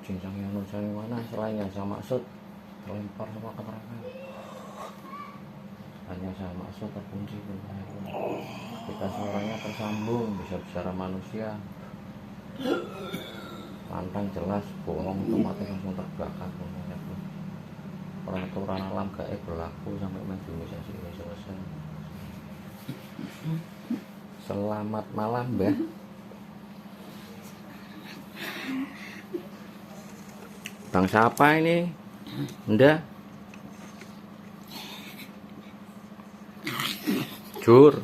kucing Sang Nur Sang mana selain yang sama Maksud terlempar sama keterangan hanya sama Maksud terkunci ketika suaranya tersambung bisa bicara manusia lantang jelas bohong otomatis langsung terbakar peraturan alam gaib berlaku sampai mediumisasi ini selesai. Selamat malam Mbah. Bang siapa ini? Nda? Jur.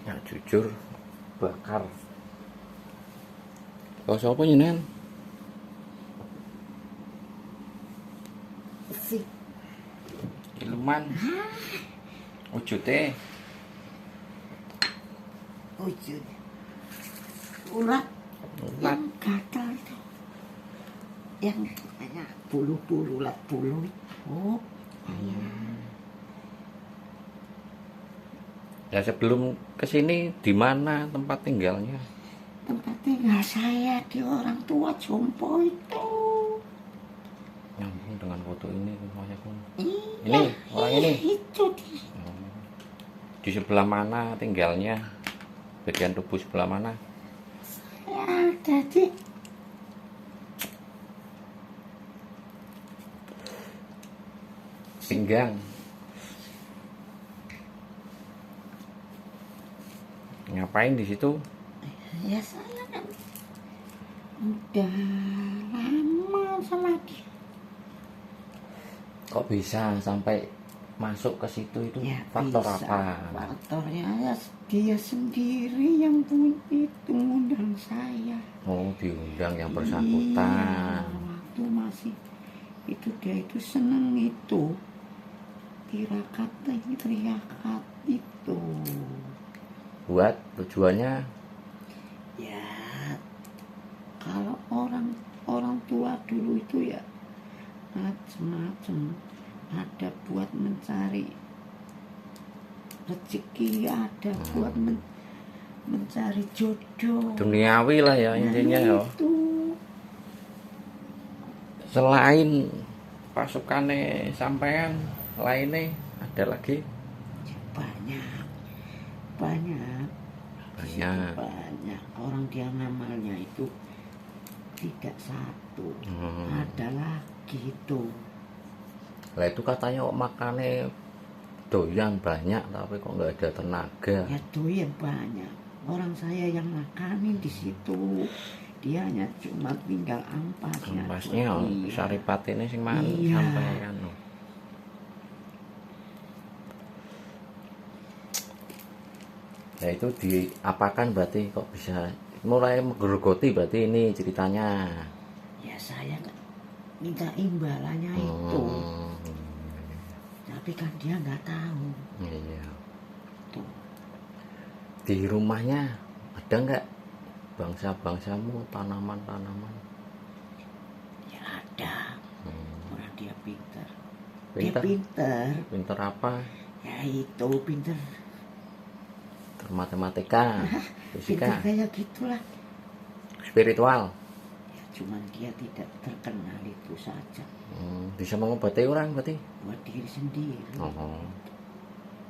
Ya jujur bakar. Kau siapa nyen? Si Iluman. Wujute. wujud ulat Ulat. yang gatal itu, yang banyak bulu-bulu ulat bulu. Oh, Ya sebelum kesini di mana tempat tinggalnya? tempat tinggal saya di orang tua Jompo itu. Nyambung dengan foto ini semuanya pun. Iya, Ini orang ini. itu dia. Di sebelah mana tinggalnya? Bagian tubuh sebelah mana? Ya, ada di Pinggang. Ngapain di situ? ya, saya kan udah lama sama dia. Kok bisa sampai masuk ke situ itu? Ya, Faktor bisa. apa? Faktornya ya dia sendiri yang itu ngundang saya. Oh, diundang yang Iya, bersangkutan. waktu masih itu dia itu seneng itu tirakat itu. Buat tujuannya Ya, kalau orang tua dulu itu ya macem-macem, ada buat mencari rezeki, ada buat mencari jodoh. duniawi lah ya intinya ya. Itu Selain pasukannya sampean lainnya ada lagi? banyak banyak Banyak. banyak orang dia ngamalnya itu tidak satu, ada lagi itu. Lah itu katanya kok makannya doyan banyak tapi kok nggak ada tenaga. Ya doyan banyak. Orang saya yang makanin di situ, dia hanya cuma tinggal ampasnya. Ampasnya Iya. Saripat ini sing mana Iya. sampean. Nah itu diapakan berarti kok bisa mulai menggerogoti berarti ini ceritanya. Ya saya nggak minta imbalannya itu, tapi kan dia nggak tahu. Iya. Tuh. Di rumahnya ada nggak bangsa-bangsamu, tanaman-tanaman? Ya ada. Orang dia pintar. Dia Pinter? pintar. Pinter apa? Ya itu pintar. Matematika, fisika, Pintar kayak gitulah. spiritual. Ya cuman dia tidak terkenal itu saja. Bisa mengobati orang berarti? Buat diri sendiri. Oh.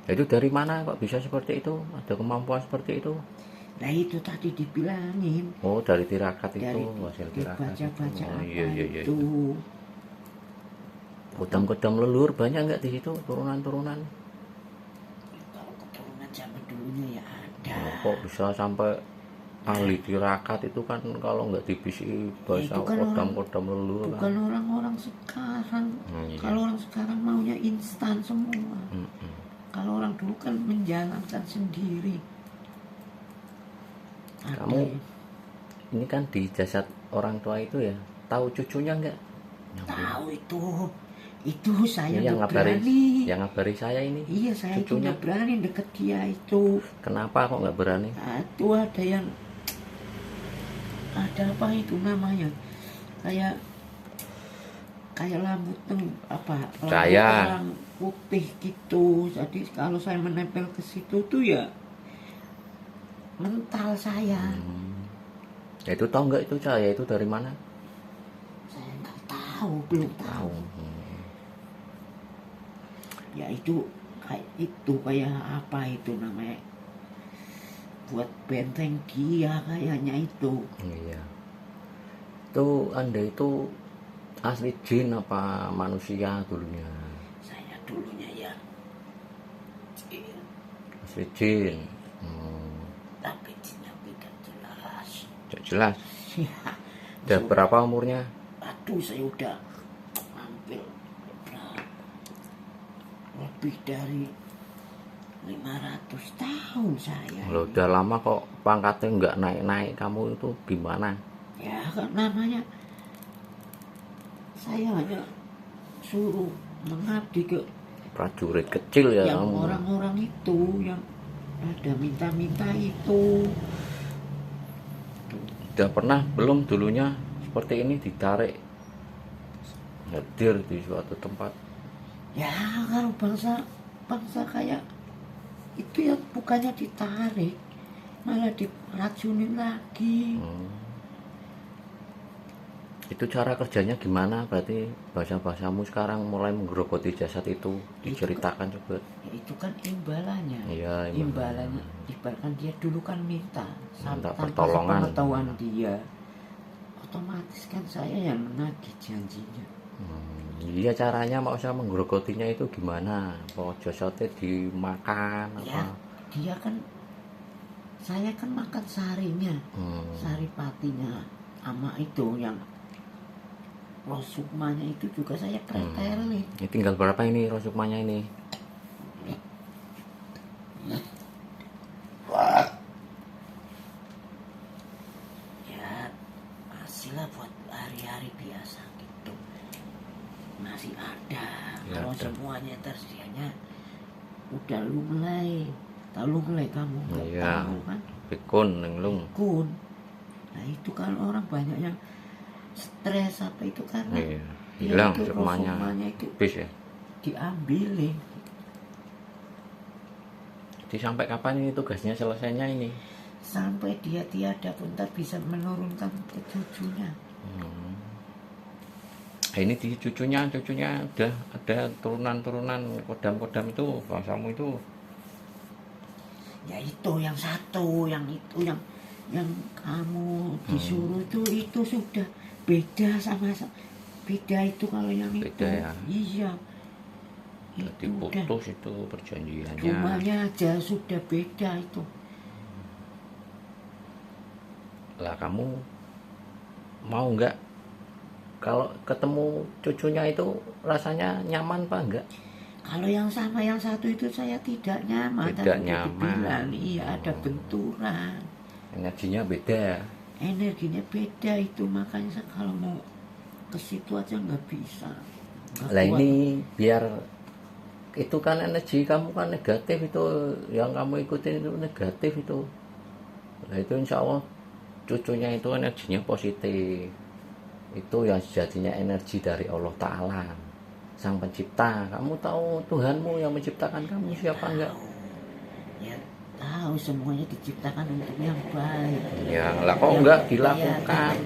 Itu dari mana kok bisa seperti itu? Ada kemampuan seperti itu? Nah itu tadi dibilangin. Oh, dari tirakat itu, Dari hasil tirakat. dibaca-baca Oh, apa iya. itu. Kodam-kodam leluhur banyak nggak di situ turunan-turunan? Kalau keturunan zaman dulunya ya ada. Kok bisa sampai ahli tirakat itu kan kalau nggak dibisi bahasa itu kan kodam-kodam leluhur Bukan kan? orang-orang sekarang. Iya. Kalau orang sekarang maunya instan semua. Kalau orang dulu kan menjalankan sendiri. Kamu ini kan di jasad orang tua itu ya, tahu cucunya nggak? Tahu itu saya Yang nggak ngabari, berani. yang ngabari saya ini. Iya, saya itu cucunya. nggak berani deket dia itu. Kenapa kok nggak berani? Nah, itu ada yang ada apa itu namanya, kayak rambut apa Saya. orang putih gitu. Jadi kalau saya menempel ke situ tuh ya mental saya. Ya, itu tahu nggak itu cahaya itu dari mana? Saya nggak tahu, belum tahu. Ya itu kayak apa itu namanya, buat benteng dia kayaknya itu. Iya. Itu Anda itu asli jin apa manusia dulunya? Saya dulunya ya jin, Asli jin. tapi jinnya tidak jelas. Tidak jelas. Ya, Udah berapa umurnya? aduh, saya udah hampir lebih dari 500 tahun saya. Loh, udah lama kok pangkatnya nggak naik-naik, kamu itu gimana? Ya kan namanya saya hanya suruh mengabdi ke Prajurit kecil ya yang kamu. orang-orang itu yang ada minta-minta itu. Udah pernah belum dulunya seperti ini ditarik hadir di suatu tempat? Ya kalau bangsa kayak itu ya bukannya ditarik, malah diracunin lagi. Itu cara kerjanya gimana? Berarti bahasa-bahasamu sekarang mulai menggerogoti jasad itu, diceritakan coba. Ya, itu kan imbalannya. Iya, Imbalannya ibaratkan dia dulu kan minta Minta tanpa pertolongan. sepengetahuan dia, otomatis kan saya yang menagih janjinya. Iya, caranya mau saya menggerogotinya itu gimana? Mau jasadnya dimakan Ya apa? dia kan, saya kan makan sarinya, sari patinya, sama itu yang rosukmanya itu juga saya pretelin. Ini tinggal berapa ini rosukmanya ini? Ya masih lah buat hari-hari biasa gitu, masih ada. Ya, Kalau ada. semuanya tersedianya udah lunglai, tahu lunglai kamu nggak Iya. tahu kan? Pikun nenglung. Kun. Nah itu kalau orang banyak yang stres apa itu karena Iya. dia Hilang itu rosukmanya. rosukmanya itu Habis ya. diambilin. Jadi sampai kapan ini tugasnya selesainya ini? Sampai dia tiada pun tak bisa menurunkan ke cucunya. Nah, ini di cucunya udah ada turunan-turunan kodam-kodam itu, bangsamu itu. Ya itu yang satu, yang itu yang kamu disuruh itu sudah beda beda itu kalau yang Beda itu. ya? Iya. Jadi Itu udah putus itu perjanjiannya. rumahnya aja sudah beda itu. Lah kamu mau nggak kalau ketemu cucunya itu rasanya nyaman apa enggak? Kalau yang sama yang satu itu saya tidak nyaman. Tidak Tadi nyaman. dibilang, iya ada benturan. Energinya beda. Energinya beda itu, makanya saya kalau mau ke situ aja nggak bisa. Nggak Lah kuat. ini biar itu kan energi kamu kan negatif itu, yang kamu ikutin itu negatif itu. Nah itu insya Allah cucunya itu energinya positif. Itu yang sejatinya energi dari Allah Ta'ala, Sang Pencipta. Kamu tahu Tuhanmu yang menciptakan kamu siapa enggak? Ya tahu semuanya diciptakan untuk yang baik. Ya lah kok enggak dilakukan?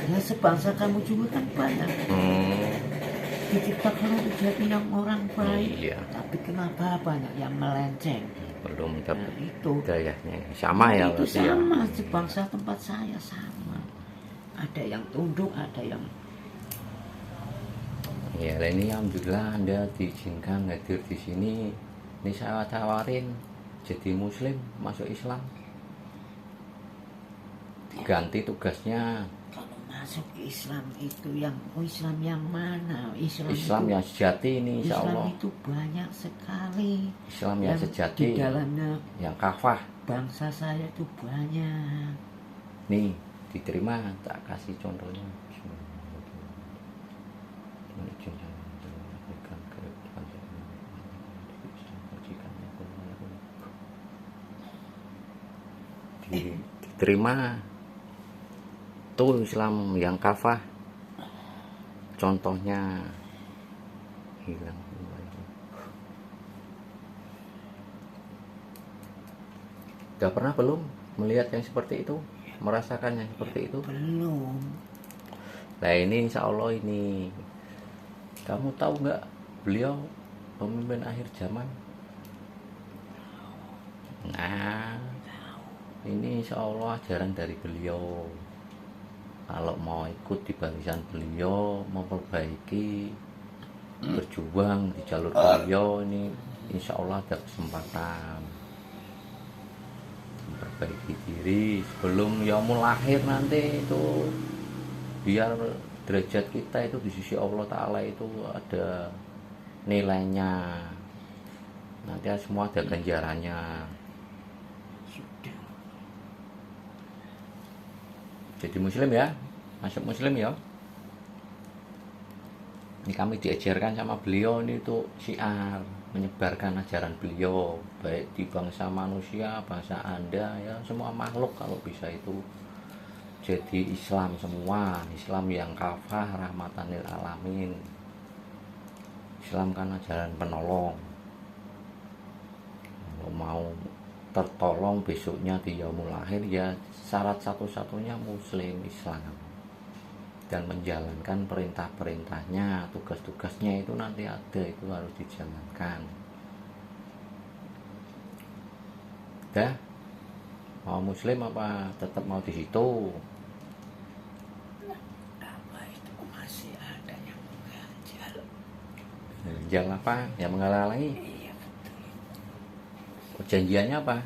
Ya sebangsa kamu juga kan banyak diciptakan untuk jadi yang orang baik. Iya. Tapi kenapa banyak yang melenceng? Belum Nah, dapat itu hidayahnya. Sama ya itu berarti ya. sama sebangsa tempat saya sama. Ada yang tunduk, ada yang Ya lah ini alhamdulillah Anda diizinkan hadir di sini. Ini saya tawarin jadi muslim, masuk Islam. Diganti tugasnya. kalau masuk Islam itu yang Islam yang mana? Islam itu, yang sejati ini insya Islam Allah. itu banyak sekali. Islam yang Di sejati, dalamnya yang kafah. bangsa saya itu banyak. Nih diterima, tak kasih contohnya. Diterima tuh Islam yang kafah, contohnya hilang. Udah pernah belum melihat yang seperti itu, merasakan yang seperti itu? Belum. Nah ini insya Allah ini, kamu tahu nggak beliau pemimpin akhir zaman? Nah ini insya Allah ajaran dari beliau. Kalau mau ikut di barisan beliau, memperbaiki, berjuang di jalur beliau, ini insya Allah ada kesempatan memperbaiki diri sebelum yaumul akhir nanti itu, biar derajat kita itu di sisi Allah Ta'ala itu ada nilainya, nanti semua ada ganjarannya. Sudah. Jadi muslim ya, masuk muslim ya. Ini kami diajarkan sama beliau ini untuk syiar, menyebarkan ajaran beliau, baik di bangsa manusia, bangsa Anda ya, semua makhluk kalau bisa itu jadi Islam semua. Islam yang kafah, rahmatan lil alamin. Islam kan ajaran penolong. Kalau mau tertolong besoknya di yaumul akhir ya syarat satu-satunya muslim Islam, dan menjalankan perintah-perintahnya, tugas-tugasnya itu nanti ada, itu harus dijalankan. Udah mau muslim apa tetap mau di situ? Apa itu masih ada yang mengganjal? Ganjal apa? Yang menghalangi? Iya betul. Perjanjiannya apa?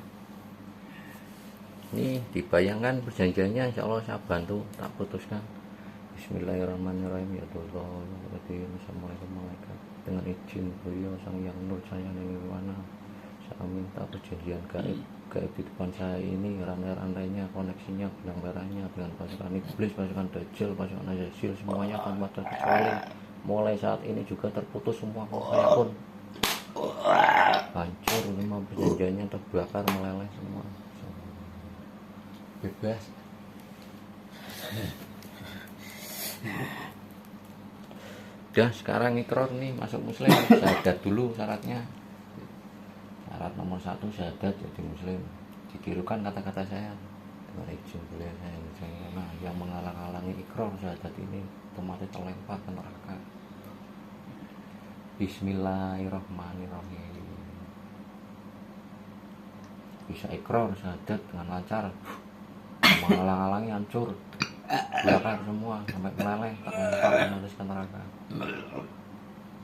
Ini dibayangkan perjanjiannya, insya Allah saya bantu, tak putuskan. Bismillahirrahmanirrahim. Ya Allah, Assalamualaikum malaikat, dengan izin beliau sang yang nur saya nirwana, saya minta perjanjian gaib di depan saya ini, rantai-rantainya, koneksinya, benang merahnya dengan pasukan iblis, pasukan dajjal, pasukan azazil, semuanya tanpa terkecuali mulai saat ini juga terputus semua, saya pun hancur, semua perjanjiannya terbakar, meleleh semua, bebas. Udah sekarang ikrar nih, masuk muslim. Syahadat dulu syaratnya. Syarat nomor 1 syahadat jadi muslim. Ditirukan kata-kata saya dengan izin beliau saya. Nah, yang menghalang-halangi ikrar syahadat ini otomatis terlempar ke neraka. Bismillahirrahmanirrahim. Bisa ikrar syahadat dengan lancar, menghalang-halangi hancur, bakar semua sampai meleleh, terlempar menulis ke neraka.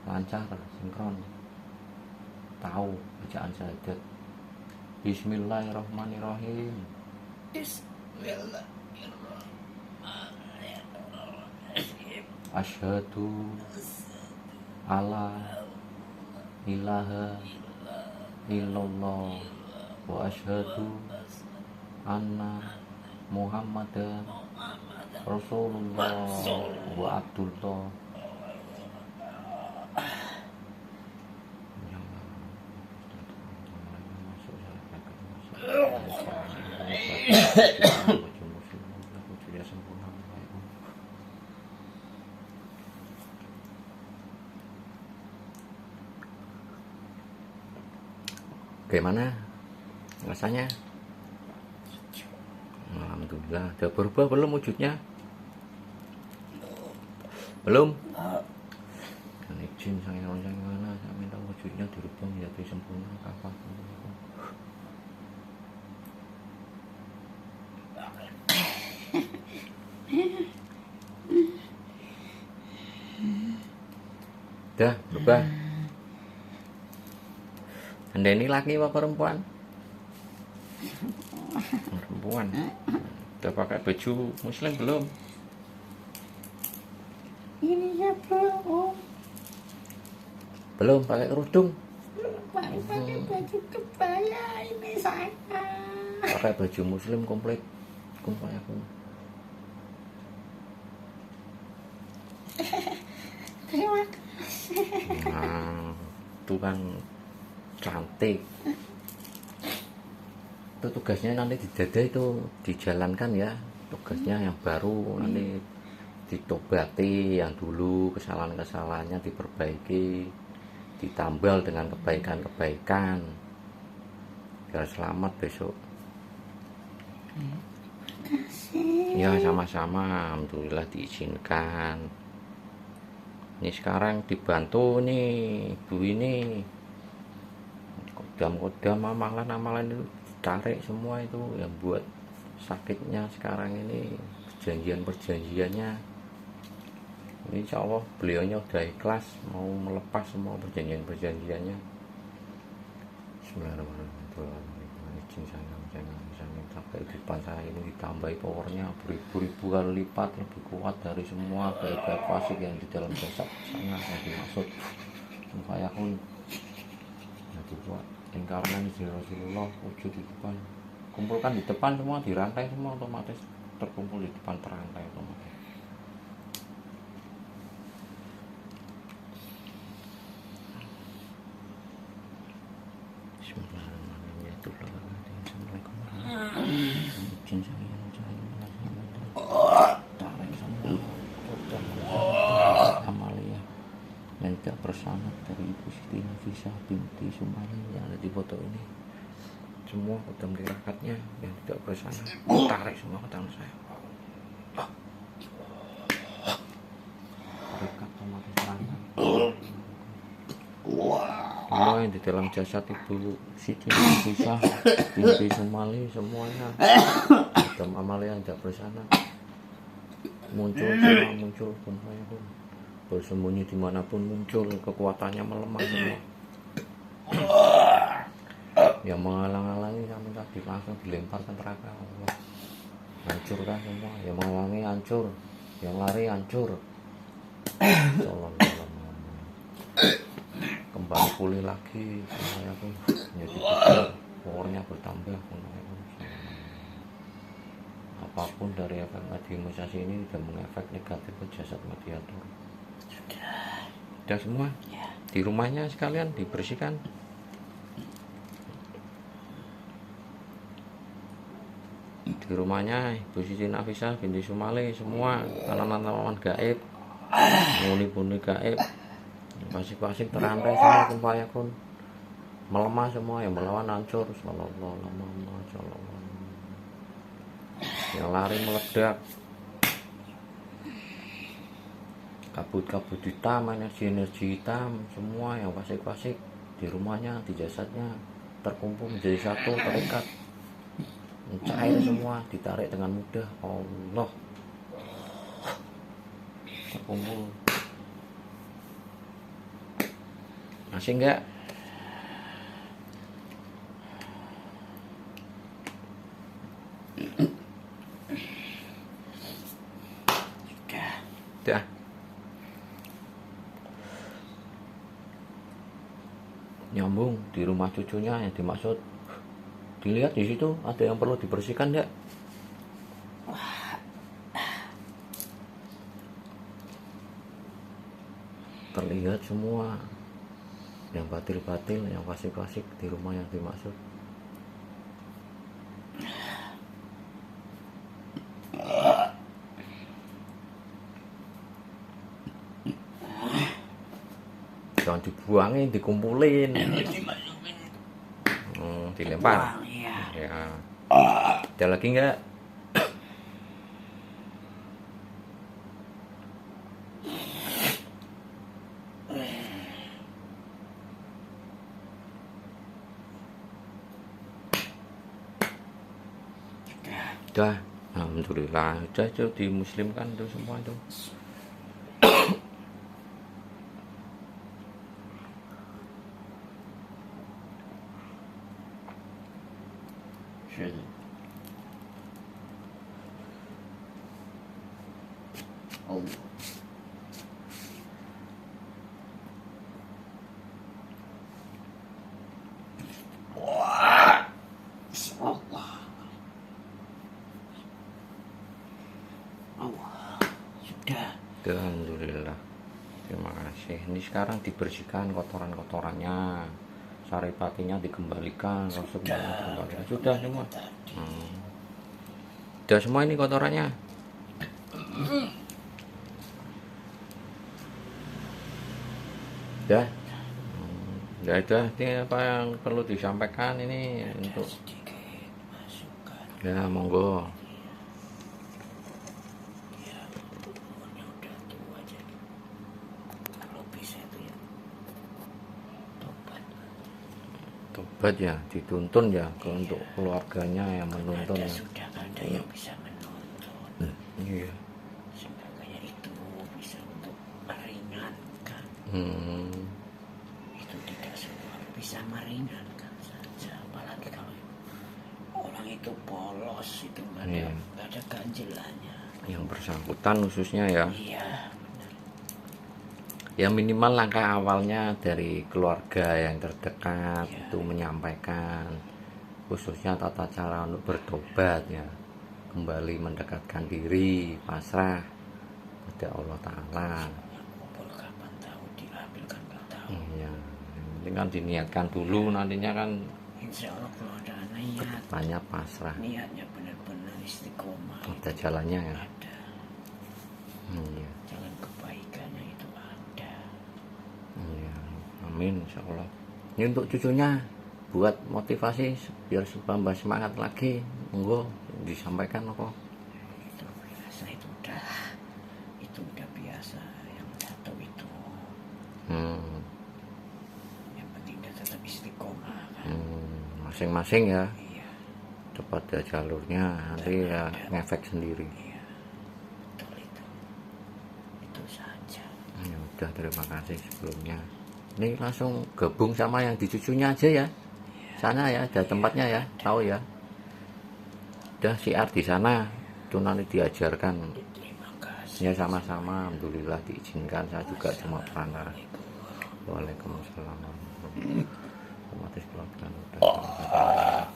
Lancar, sinkron, tahu bacaan syahadat. Bismillahirrahmanirrahim. Asyhadu alla ilaha illallah wa asyhadu anna Muhammadan Rasulullah wa Abdullah. Bagaimana rasanya? Alhamdulillah. Udah berubah belum wujudnya? Belum? Kan izin sang yang mana, saya minta wujudnya dirubah menjadi sempurna kafah. Udah berubah. Anda ini laki apa perempuan? Perempuan. Udah pakai baju muslim belum? Ini ya belum. Belum pakai kerudung? Baru pakai baju kebaya ini saya. Pakai baju muslim komplit. Kayak aku. Terima kasih. Nah, itu kan cantik. Itu tugasnya nanti di dada itu dijalankan ya. Tugasnya yang baru nanti ditobati, yang dulu kesalahan-kesalahannya diperbaiki, ditambal dengan kebaikan-kebaikan biar selamat besok Kasih. Ya sama-sama, alhamdulillah diizinkan. Ini sekarang dibantu nih ibu ini, kodam-kodam amalan-amalan itu ditarik semua itu yang buat sakitnya sekarang ini, perjanjian-perjanjiannya. Ini insya Allah beliaunya udah ikhlas mau melepas semua perjanjian-perjanjiannya. Bismillahirrahmanirrahim. Izin saya minta kehidupan saya ini ditambahi powernya beribu-ribu kali lipat, lebih kuat dari semua baik-baik fasik yang di dalam jasad saya yang dimaksud supaya pun ya dibuat lingkaran di Rasulullah wujud di depan, kumpulkan di depan semua, di rantai semua otomatis terkumpul di depan perantai otomatis. Bismillahirrahmanirrahim. Ya Tuhan, Assalamualaikum warahmatullahi wabarakatuh. Amalia yang tidak bersanad dari Ibu Siti Nafisah binti Sumali yang ada di foto ini, semua kodam tirakatnya yang tidak bersanad tarik semua ke tangan saya. Tarikat otomatis terangkat. Semua yang di dalam jasad Ibu Siti Nafisah binti Sumali semuanya kodam amalia yang tidak bersanad muncul semua, muncul pun saya pun bersembunyi dimanapun muncul, kekuatannya melemah semua. Yang menghalang-halangi kami tadi langsung dilemparkan neraka Allah, hancurkan semua. Yang menghalangi hancur, yang lari hancur. Tolong kembali pulih lagi saya pun menjadi besar, powernya bertambah. Apapun dari efek mediumisasi ini tidak mengefek negatif ke jasad mediator. Sudah semua Ya. di rumahnya sekalian dibersihkan. Di rumahnya Ibu Siti Nafisah binti Sumali semua tanaman-tanaman gaib, muni-muni gaib, pasik-pasik terantai semua, kumpayakun melemah semua, yang melawan hancur. Sallallahu alaihi wasallam. Yang lari meledak, kabut-kabut hitam, energi-energi hitam semua yang pasik-pasik di rumahnya, di jasadnya terkumpul menjadi satu, terikat, mencair semua, ditarik dengan mudah. Allah, terkumpul. Masih enggak? Dah. Nyambung di rumah cucunya yang dimaksud. Dilihat di situ ada yang perlu dibersihkan enggak? Terlihat semua yang batil-batil, yang fasik-fasik di rumah yang dimaksud. Jangan dibuangin, dikumpulin, dilempar. Buang, ya. Ya. Ada lagi enggak? Udah, alhamdulillah, udah itu dimuslimkan itu semua itu. Allah. Allah. Allah. Sudah. Alhamdulillah, terima kasih. Ini sekarang dibersihkan kotoran-kotorannya, saripatinya dikembalikan, rasulnya dikembalikan. Sudah semua. Sudah semua ini kotorannya. Udah. Enggak ada ini apa yang perlu disampaikan ini untuk Sedikit masukan. Ya, monggo. Ya, umurnya udah tua jadi kalau bisa itu ya tobat. Tobat ya, dituntun ya untuk keluarganya yang menuntun Ada ya. sudah ada yang bisa menuntun. Iya. Sebagainya itu bisa untuk meringankan. Itu tidak semua bisa meringankan saja, apalagi kalau orang itu polos, itu nggak ada, Iya. nggak ada ganjelannya. Yang bersangkutan khususnya ya. Iya, Ya minimal langkah awalnya dari keluarga yang terdekat itu menyampaikan khususnya tata cara untuk bertobat ya, kembali mendekatkan diri, pasrah pada Allah Ta'ala. kumpul kapan tahu diambil kan nggak tahu. Ya, yang penting kan diniatkan dulu, nantinya kan Insya Allah kalau ada niat, banyak pasrah, niatnya benar-benar istiqomah, ada jalannya ya. ada Iya. jalan kebaikannya itu ada. Iya, amin insya Allah. Ini untuk cucunya buat motivasi biar tambah semangat lagi, monggo disampaikan apa? Itu biasa, itu udah biasa yang satu itu. Yang penting dia tetap istiqomah kan. Masing-masing ya, Iya, cepat ya jalurnya, nanti ya ngefek sendiri. iya, betul itu saja. Ya udah, terima kasih sebelumnya. Ini langsung gabung sama yang di cucunya aja ya, sana ya, ada tempatnya ya, tahu ya. Udah siar di sana, itu nanti diajarkan. Terima kasih. Ya sama-sama, alhamdulillah diizinkan, saya juga cuma perantara. Waalaikumsalam warahmatullahi wabarakatuh.